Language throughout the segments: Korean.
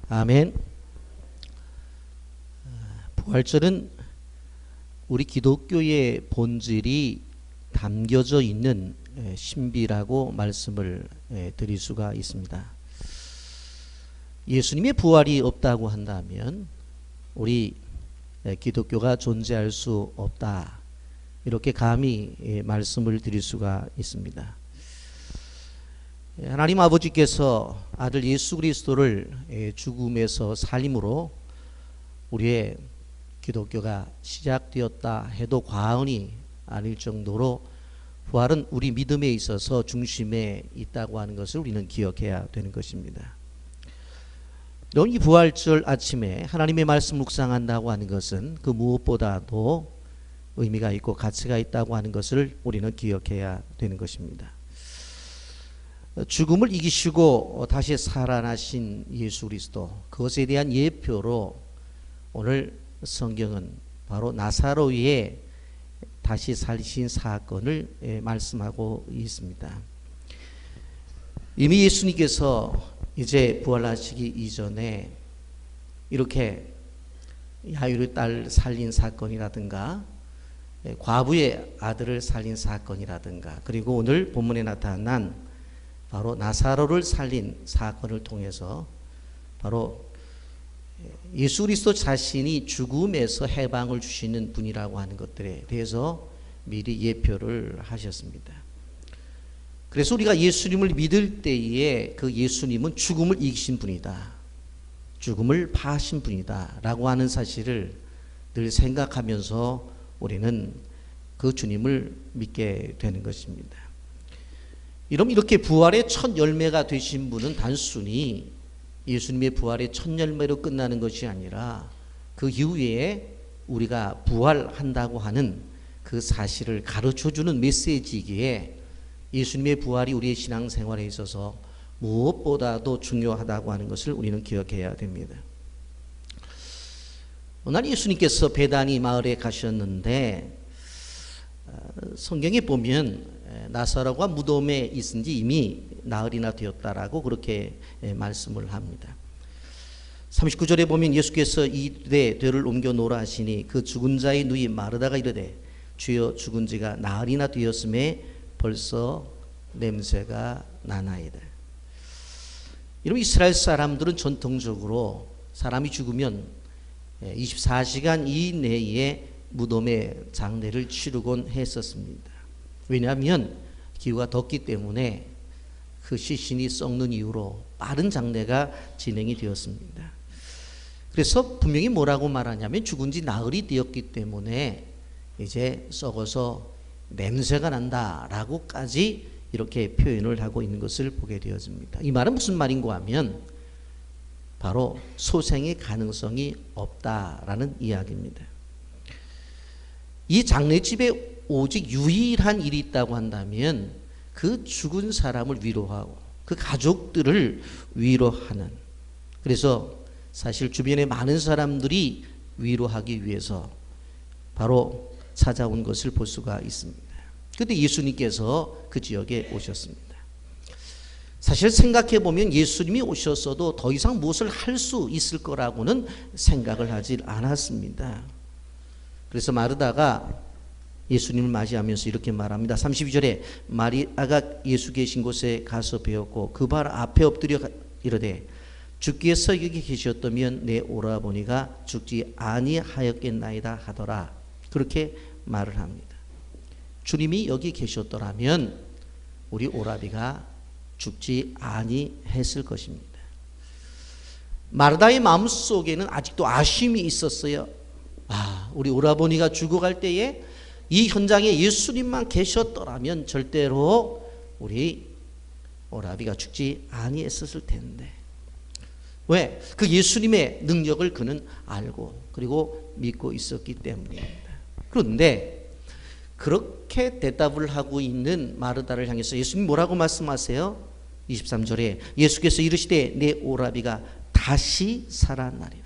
아멘. 부활절은 우리 기독교의 본질이 담겨져 있는 신비라고 말씀을 드릴 수가 있습니다. 예수님의 부활이 없다고 한다면 우리 기독교가 존재할 수 없다, 이렇게 감히 말씀을 드릴 수가 있습니다. 하나님 아버지께서 아들 예수 그리스도를 죽음에서 살림으로 우리의 기독교가 시작되었다 해도 과언이 아닐 정도로 부활은 우리 믿음에 있어서 중심에 있다고 하는 것을 우리는 기억해야 되는 것입니다. 이 부활절 아침에 하나님의 말씀 묵상한다고 하는 것은 그 무엇보다도 의미가 있고 가치가 있다고 하는 것을 우리는 기억해야 되는 것입니다. 죽음을 이기시고 다시 살아나신 예수 그리스도, 그것에 대한 예표로 오늘 성경은 바로 나사로의 다시 살리신 사건을 말씀하고 있습니다. 이미 예수님께서 이제 부활하시기 이전에 이렇게 야이로의 딸 살린 사건이라든가 과부의 아들을 살린 사건이라든가, 그리고 오늘 본문에 나타난 바로 나사로를 살린 사건을 통해서 바로 예수 그리스도 자신이 죽음에서 해방을 주시는 분이라고 하는 것들에 대해서 미리 예표를 하셨습니다. 그래서 우리가 예수님을 믿을 때에 그 예수님은 죽음을 이기신 분이다, 죽음을 파하신 분이다 라고 하는 사실을 늘 생각하면서 우리는 그 주님을 믿게 되는 것입니다. 이렇게 부활의 첫 열매가 되신 분은 단순히 예수님의 부활의 첫 열매로 끝나는 것이 아니라 그 이후에 우리가 부활한다고 하는 그 사실을 가르쳐주는 메시지이기에 예수님의 부활이 우리의 신앙생활에 있어서 무엇보다도 중요하다고 하는 것을 우리는 기억해야 됩니다. 오늘 예수님께서 베다니 마을에 가셨는데 성경에 보면 나사로가 무덤에 있은 지 이미 나흘이나 되었다라고 그렇게 말씀을 합니다. 39절에 보면 예수께서 이르되 되를 옮겨 놓으라 하시니 그 죽은 자의 누이 마르다가 이르되 주여 죽은 지가 나흘이나 되었음에 벌써 냄새가 나나이다. 이런 이스라엘 사람들은 전통적으로 사람이 죽으면 24시간 이내에 무덤에 장례를 치르곤 했었습니다. 왜냐하면 기후가 덥기 때문에 그 시신이 썩는 이유로 빠른 장례가 진행이 되었습니다. 그래서 분명히 뭐라고 말하냐면 죽은 지 나흘이 되었기 때문에 이제 썩어서 냄새가 난다라고까지 이렇게 표현을 하고 있는 것을 보게 되었습니다. 이 말은 무슨 말인가 하면 바로 소생의 가능성이 없다라는 이야기입니다. 이 장례집에 오직 유일한 일이 있다고 한다면 그 죽은 사람을 위로하고 그 가족들을 위로하는, 그래서 사실 주변에 많은 사람들이 위로하기 위해서 바로 찾아온 것을 볼 수가 있습니다. 그때 예수님께서 그 지역에 오셨습니다. 사실 생각해 보면 예수님이 오셨어도 더 이상 무엇을 할 수 있을 거라고는 생각을 하지 않았습니다. 그래서 마르다가 예수님을 맞이하면서 이렇게 말합니다. 32절에 마리아가 예수 계신 곳에 가서 배웠고 그 발 앞에 엎드려 이르되 주께서 여기 계셨다면 내 오라버니가 죽지 아니하였겠나이다 하더라, 그렇게 말을 합니다. 주님이 여기 계셨더라면 우리 오라비가 죽지 아니했을 것입니다. 마르다의 마음속에는 아직도 아쉬움이 있었어요. 우리 오라버니가 죽어갈 때에 이 현장에 예수님만 계셨더라면 절대로 우리 오라비가 죽지 아니했었을 텐데. 왜? 그 예수님의 능력을 그는 알고 그리고 믿고 있었기 때문입니다. 그런데 그렇게 대답을 하고 있는 마르다를 향해서 예수님 뭐라고 말씀하세요? 23절에 예수께서 이르시되 내 오라비가 다시 살아나리라.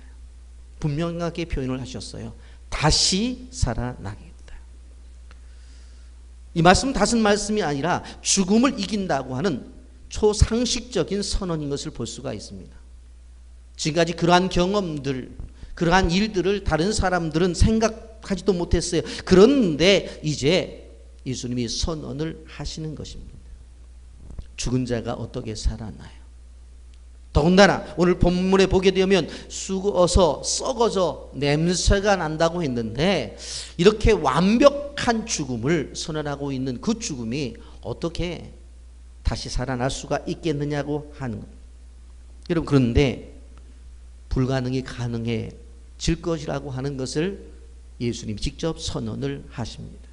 분명하게 표현을 하셨어요. 다시 살아나겠다. 이 말씀은 다른 말씀이 아니라 죽음을 이긴다고 하는 초상식적인 선언인 것을 볼 수가 있습니다. 지금까지 그러한 경험들, 그러한 일들을 다른 사람들은 생각하지도 못했어요. 그런데 이제 예수님이 선언을 하시는 것입니다. 죽은 자가 어떻게 살아나요? 더군다나 오늘 본문에 보게 되면 죽어서 썩어져 냄새가 난다고 했는데 이렇게 완벽한 죽음을 선언하고 있는 그 죽음이 어떻게 다시 살아날 수가 있겠느냐고 하는 거예요. 여러분, 그런데 불가능이 가능해질 것이라고 하는 것을 예수님이 직접 선언을 하십니다.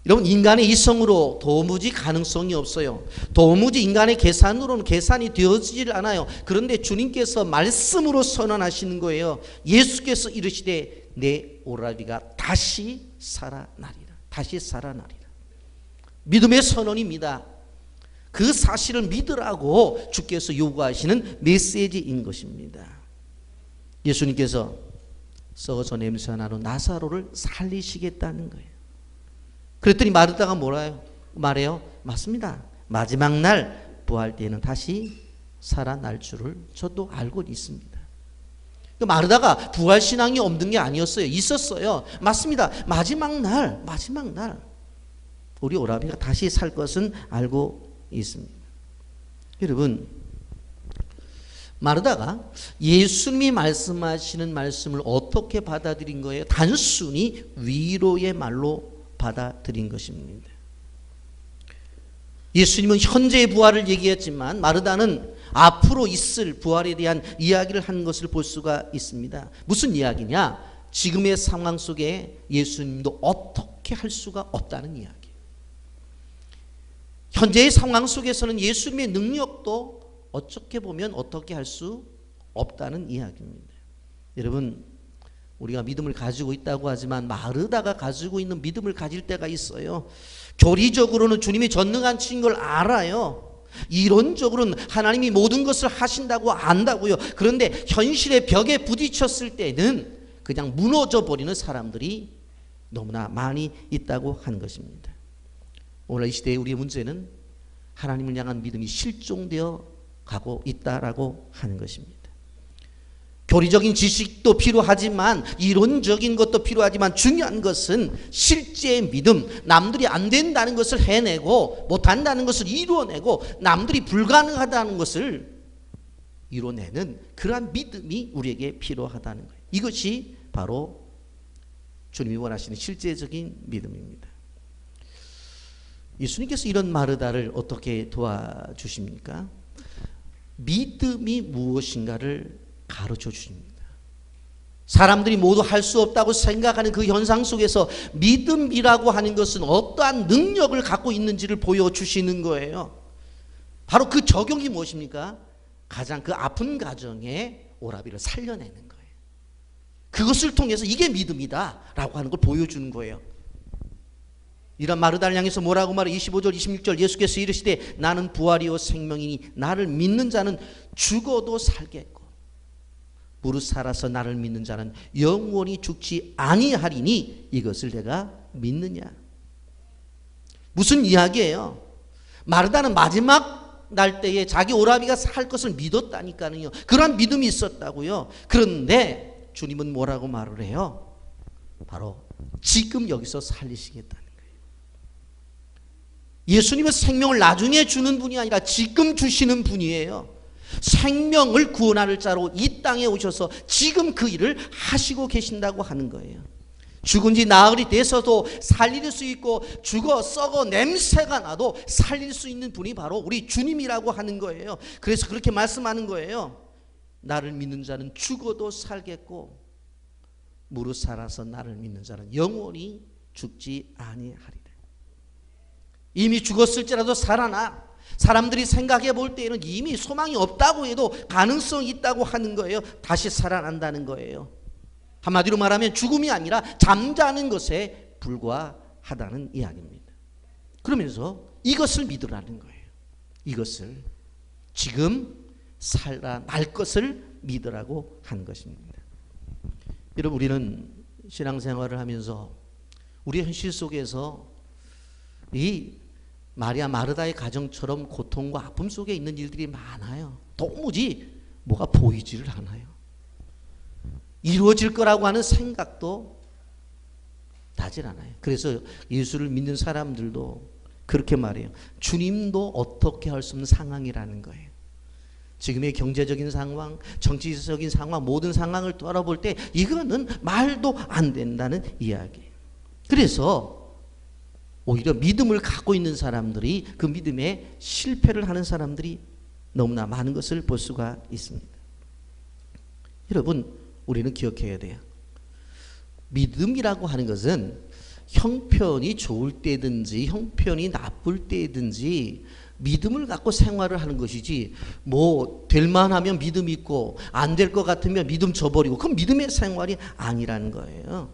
여러분, 인간의 이성으로 도무지 가능성이 없어요. 도무지 인간의 계산으로는 계산이 되어지질 않아요. 그런데 주님께서 말씀으로 선언하시는 거예요. 예수께서 이르시되 내 오라비가 다시 살아나리라. 다시 살아나리라. 믿음의 선언입니다. 그 사실을 믿으라고 주께서 요구하시는 메시지인 것입니다. 예수님께서 썩어서 냄새 나는 나사로를 살리시겠다는 거예요. 그랬더니 마르다가 말해요? 맞습니다. 마지막 날 부활 때에는 다시 살아날 줄을 저도 알고 있습니다. 마르다가 부활 신앙이 없는 게 아니었어요. 있었어요. 맞습니다. 마지막 날 우리 오라비가 다시 살 것은 알고 있습니다. 여러분, 마르다가 예수님이 말씀하시는 말씀을 어떻게 받아들인 거예요? 단순히 위로의 말로 받아들인 것입니다. 예수님은 현재의 부활을 얘기했지만 마르다는 앞으로 있을 부활에 대한 이야기를 한 것을 볼 수가 있습니다. 무슨 이야기냐? 지금의 상황 속에 예수님도 어떻게 할 수가 없다는 이야기. 현재의 상황 속에서는 예수님의 능력도 어떻게 보면 어떻게 할 수 없다는 이야기입니다. 여러분, 우리가 믿음을 가지고 있다고 하지만 마르다가 가지고 있는 믿음을 가질 때가 있어요. 교리적으로는 주님이 전능하신 걸 알아요. 이론적으로는 하나님이 모든 것을 하신다고 안다고요. 그런데 현실의 벽에 부딪혔을 때는 그냥 무너져 버리는 사람들이 너무나 많이 있다고 하는 것입니다. 오늘 이 시대의 우리의 문제는 하나님을 향한 믿음이 실종되어 가고 있다라고 하는 것입니다. 교리적인 지식도 필요하지만 이론적인 것도 필요하지만 중요한 것은 실제의 믿음, 남들이 안 된다는 것을 해내고 못한다는 것을 이루어내고 남들이 불가능하다는 것을 이루어내는 그러한 믿음이 우리에게 필요하다는 거예요. 이것이 바로 주님이 원하시는 실제적인 믿음입니다. 예수님께서 이런 마르다를 어떻게 도와주십니까? 믿음이 무엇인가를 가르쳐 주십니다. 사람들이 모두 할 수 없다고 생각하는 그 현상 속에서 믿음이라고 하는 것은 어떠한 능력을 갖고 있는지를 보여주시는 거예요. 바로 그 적용이 무엇입니까? 가장 그 아픈 가정에 오라비를 살려내는 거예요. 그것을 통해서 이게 믿음이다 라고 하는 걸 보여주는 거예요. 이런 마르다를 향해서 뭐라고 말해? 25절 26절 예수께서 이르시되 나는 부활이요 생명이니 나를 믿는 자는 죽어도 살겠고 무릇 살아서 나를 믿는 자는 영원히 죽지 아니하리니 이것을 내가 믿느냐? 무슨 이야기예요? 마르다는 마지막 날 때에 자기 오라비가 살 것을 믿었다니까요. 그런 믿음이 있었다고요. 그런데 주님은 뭐라고 말을 해요? 바로 지금 여기서 살리시겠다는 거예요. 예수님은 생명을 나중에 주는 분이 아니라 지금 주시는 분이에요. 생명을 구원할 자로 이 땅에 오셔서 지금 그 일을 하시고 계신다고 하는 거예요. 죽은 지 나흘이 돼서도 살릴 수 있고 죽어 썩어 냄새가 나도 살릴 수 있는 분이 바로 우리 주님이라고 하는 거예요. 그래서 그렇게 말씀하는 거예요. 나를 믿는 자는 죽어도 살겠고 무릇 살아서 나를 믿는 자는 영원히 죽지 아니하리라. 이미 죽었을지라도 살아나. 사람들이 생각해 볼 때에는 이미 소망이 없다고 해도 가능성이 있다고 하는 거예요. 다시 살아난다는 거예요. 한마디로 말하면 죽음이 아니라 잠자는 것에 불과하다는 이야기입니다. 그러면서 이것을 믿으라는 거예요. 이것을 지금 살아날 것을 믿으라고 한 것입니다. 여러분, 우리는 신앙생활을 하면서 우리 현실 속에서 이 마리아 마르다의 가정처럼 고통과 아픔 속에 있는 일들이 많아요. 도무지 뭐가 보이지를 않아요. 이루어질 거라고 하는 생각도 나질 않아요. 그래서 예수를 믿는 사람들도 그렇게 말해요. 주님도 어떻게 할 수 없는 상황이라는 거예요. 지금의 경제적인 상황, 정치적인 상황, 모든 상황을 돌아볼 때 이거는 말도 안 된다는 이야기예요. 그래서 오히려 믿음을 갖고 있는 사람들이 그 믿음에 실패를 하는 사람들이 너무나 많은 것을 볼 수가 있습니다. 여러분, 우리는 기억해야 돼요. 믿음이라고 하는 것은 형편이 좋을 때든지 형편이 나쁠 때든지 믿음을 갖고 생활을 하는 것이지, 뭐 될만하면 믿음 있고 안 될 것 같으면 믿음 저버리고, 그건 믿음의 생활이 아니라는 거예요.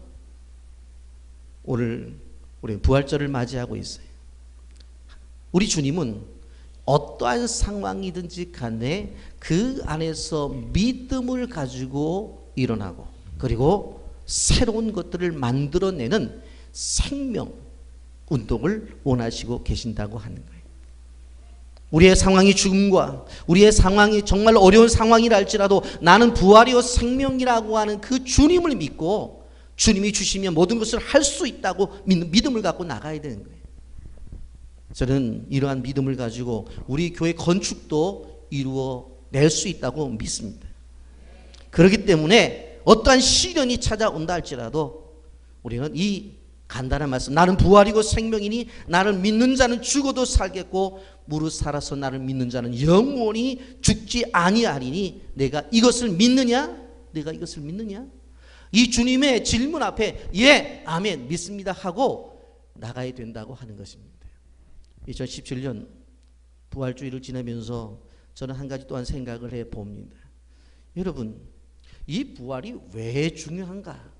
오늘 우리는 부활절을 맞이하고 있어요. 우리 주님은 어떠한 상황이든지 간에 그 안에서 믿음을 가지고 일어나고, 그리고 새로운 것들을 만들어내는 생명 운동을 원하시고 계신다고 하는 거예요. 우리의 상황이 죽음과 우리의 상황이 정말 어려운 상황이라 할지라도 나는 부활이요 생명이라고 하는 그 주님을 믿고 주님이 주시면 모든 것을 할 수 있다고 믿는 믿음을 갖고 나가야 되는 거예요. 저는 이러한 믿음을 가지고 우리 교회 건축도 이루어낼 수 있다고 믿습니다. 그렇기 때문에 어떠한 시련이 찾아온다 할지라도 우리는 이 간단한 말씀, 나는 부활이고 생명이니 나를 믿는 자는 죽어도 살겠고 무릇 살아서 나를 믿는 자는 영원히 죽지 아니하리니 내가 이것을 믿느냐? 내가 이것을 믿느냐? 이 주님의 질문 앞에 예, 아멘, 믿습니다 하고 나가야 된다고 하는 것입니다. 2017년 부활주의를 지나면서 저는 한 가지 또한 생각을 해봅니다. 여러분, 이 부활이 왜 중요한가?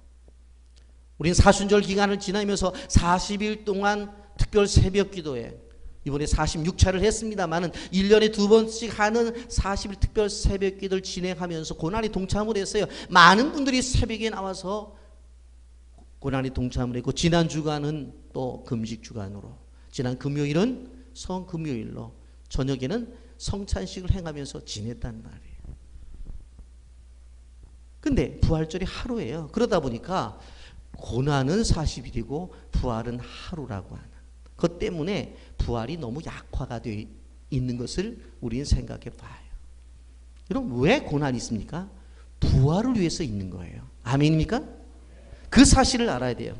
우리는 사순절 기간을 지나면서 40일 동안 특별 새벽 기도에 이번에 46차를 했습니다만은 1년에 2번씩 하는 40일 특별 새벽 기도를 진행하면서 고난에 동참을 했어요. 많은 분들이 새벽에 나와서 고난에 동참을 했고, 지난 주간은 또 금식 주간으로, 지난 금요일은 성금요일로, 저녁에는 성찬식을 행하면서 지냈단 말이에요. 근데 부활절이 하루예요. 그러다 보니까 고난은 40일이고 부활은 하루라고 하는 것 때문에 부활이 너무 약화가 되어 있는 것을 우리는 생각해 봐요. 여러분, 왜 고난이 있습니까? 부활을 위해서 있는 거예요. 아멘입니까? 그 사실을 알아야 돼요.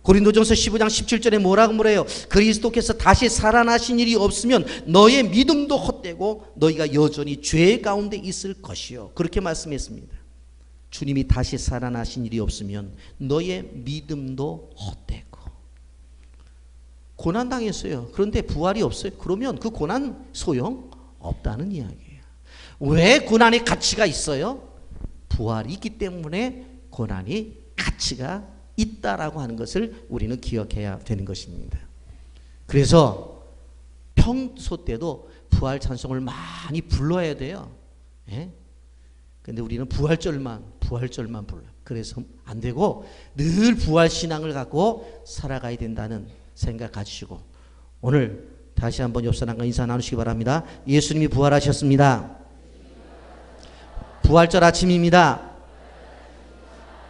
고린도전서 15장 17절에 뭐라고 말해요? 그리스도께서 다시 살아나신 일이 없으면 너의 믿음도 헛되고 너희가 여전히 죄 가운데 있을 것이요. 그렇게 말씀했습니다. 주님이 다시 살아나신 일이 없으면 너의 믿음도 헛되고. 고난당했어요. 그런데 부활이 없어요. 그러면 그 고난 소용 없다는 이야기예요. 왜 고난의 가치가 있어요? 부활이 있기 때문에 고난이 가치가 있다라고 하는 것을 우리는 기억해야 되는 것입니다. 그래서 평소 때도 부활 찬송을 많이 불러야 돼요. 예? 근데 우리는 부활절만 불러요. 그래서 안 되고 늘 부활 신앙을 갖고 살아가야 된다는 생각 가지시고, 오늘 다시 한번 옆 사람과 인사 나누시기 바랍니다. 예수님이 부활하셨습니다. 부활절 아침입니다.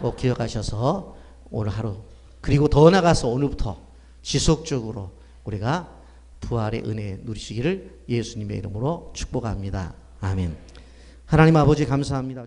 꼭 기억하셔서 오늘 하루, 그리고 더 나아가서 오늘부터 지속적으로 우리가 부활의 은혜 누리시기를 예수님의 이름으로 축복합니다. 아멘. 하나님 아버지 감사합니다.